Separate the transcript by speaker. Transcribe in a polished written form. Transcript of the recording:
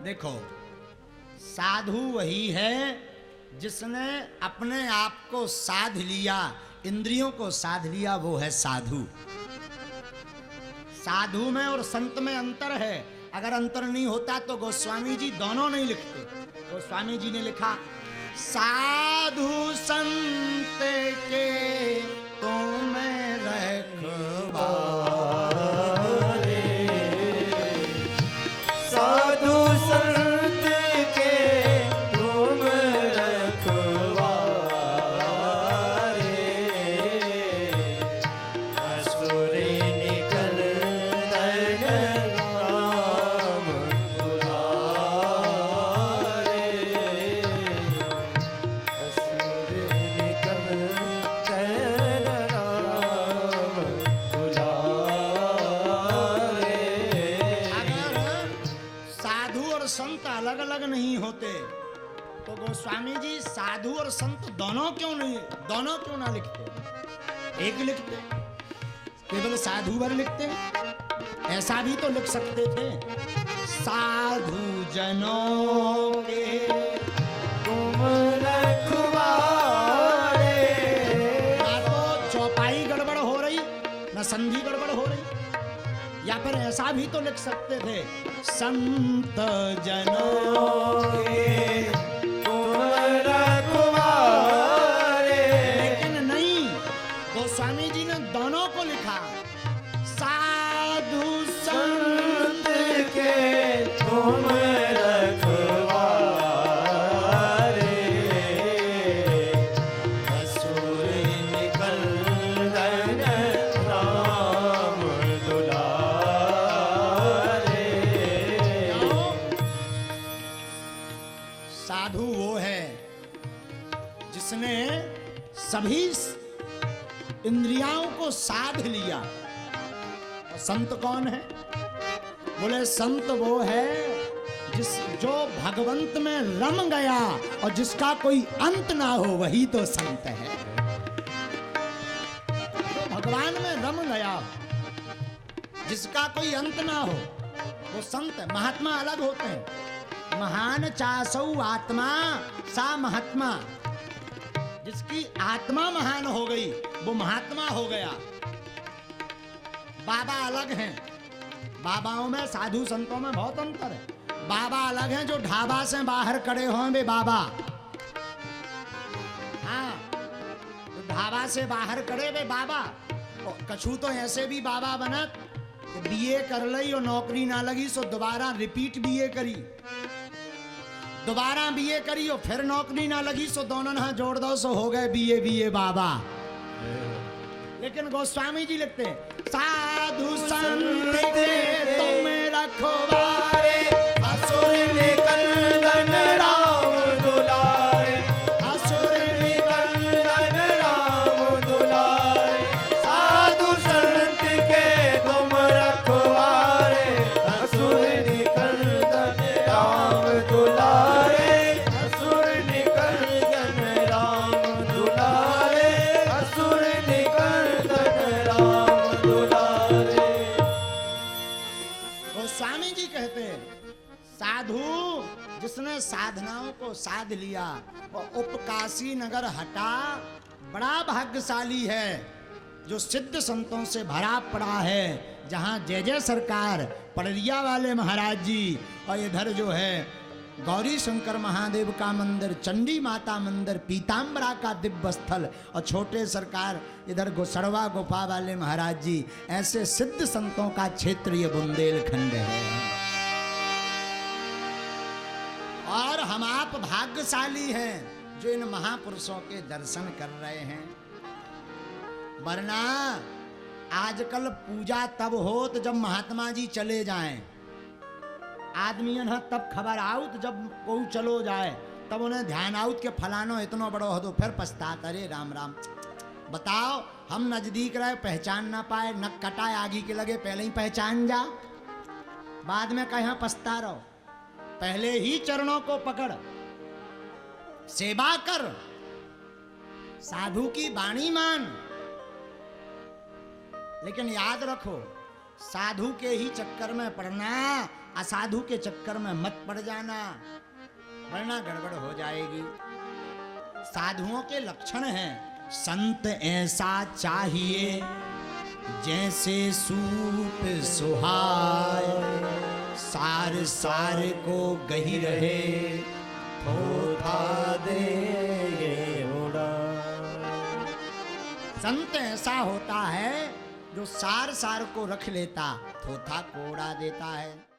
Speaker 1: देखो, साधु वही है जिसने अपने आप को साध लिया, इंद्रियों को साध लिया, वो है साधु। साधु में और संत में अंतर है। अगर अंतर नहीं होता तो गोस्वामी जी दोनों नहीं लिखते। गोस्वामी जी ने लिखा, साधु संत के तुम रखवारे,
Speaker 2: साधु संत के तुम रखवारे, असुर निकल राम दुलारे, असुर निकल राम दुलारे।
Speaker 1: अगर साधु और संत अलग अलग नहीं होते तो गोस्वामी जी साधु और संत दोनों क्यों ना लिखते? एक लिखते, केवल साधु भर लिखते। ऐसा भी तो लिख सकते थे, साधु जनों के
Speaker 2: तुम रखवारे।
Speaker 1: ना तो चौपाई गड़बड़ हो रही, ना संधि गड़बड़ हो रही। या फिर ऐसा भी तो लिख सकते थे, संत जनों के,
Speaker 2: तुम रखवारे।
Speaker 1: लेकिन नहीं, गोस्वामी जी ने दोनों को लिखा, साधु संत
Speaker 2: के तुम रखवारे, असुर निकल राम दुलारे।
Speaker 1: साधु वो है जिसने सभी इंद्रियाओं को साध लिया। और संत कौन है? बोले संत वो है जो भगवंत में रम गया और जिसका कोई अंत ना हो, वही तो संत है। जो भगवान में रम गया, जिसका कोई अंत ना हो, वो संत है। महात्मा अलग होते हैं। महान चासौ आत्मा सा महात्मा, जिसकी आत्मा महान हो गई वो महात्मा हो गया। बाबा अलग हैं। बाबाओं में, साधु संतों में बहुत अंतर है। बाबा अलग हैं, जो ढाबा से बाहर खड़े हों वे बाबा। हाँ, जो ढाबा से बाहर खड़े वे बाबा। कछु तो ऐसे भी बाबा बनत, बीए कर लई और नौकरी ना लगी सो दोबारा रिपीट बीए करी, दोबारा बीए करी और फिर नौकरी ना लगी सो दोनों ना जोड़ दो सो हो गए बीए बाबा। लेकिन गोस्वामी जी लिखते हैं, साधु संत के तुम रखवारे,
Speaker 2: असुर निकल राम दुलारे, असुर निकल राम दुलारे। साधु संत के तुम रखवारे, असुर निकल राम दुलारे, असुर निकल राम दुलारे, असुर निकल राम दुलारे।
Speaker 1: गोस्वामी जी कहते हैं, साधु जिसने साधनाओं को साध लिया और उपकाशी नगर हटा, बड़ा भाग्यशाली है। जो सिद्ध संतों से भरा पड़ा है, जहाँ जय जय सरकार पड़रिया वाले महाराज जी, और इधर जो है गौरी शंकर महादेव का मंदिर, चंडी माता मंदिर, पीताम्बरा का दिव्य स्थल, और छोटे सरकार इधर गोसड़वा गुफा वाले महाराज जी, ऐसे सिद्ध संतों का क्षेत्र ये बुंदेलखंड है। और हम आप भाग्यशाली हैं जो इन महापुरुषों के दर्शन कर रहे हैं। वरना आजकल पूजा तब हो तो जब महात्मा जी चले जाएं। आदमी है तब खबर आउत जब कोई चलो जाए, तब उन्हें ध्यान आउत के फलानो इतना बड़ो हो तो फिर पछतात, अरे राम राम। बताओ, हम नजदीक रहे पहचान ना पाए, नक कटाए आगे के लगे, पहले ही पहचान जा, बाद में कहीं पछता रहो। पहले ही चरणों को पकड़, सेवा कर, साधु की वाणी मान। लेकिन याद रखो, साधु के ही चक्कर में पड़ना, असाधु के चक्कर में मत पड़ जाना, वरना गड़बड़ हो जाएगी। साधुओं के लक्षण हैं, संत ऐसा चाहिए जैसे सूप सुहाय, सार सार को गही रहे
Speaker 2: थोथा दे ये उड़ा।
Speaker 1: संत ऐसा होता है जो सार सार को रख लेता, थोथा को उड़ा देता है।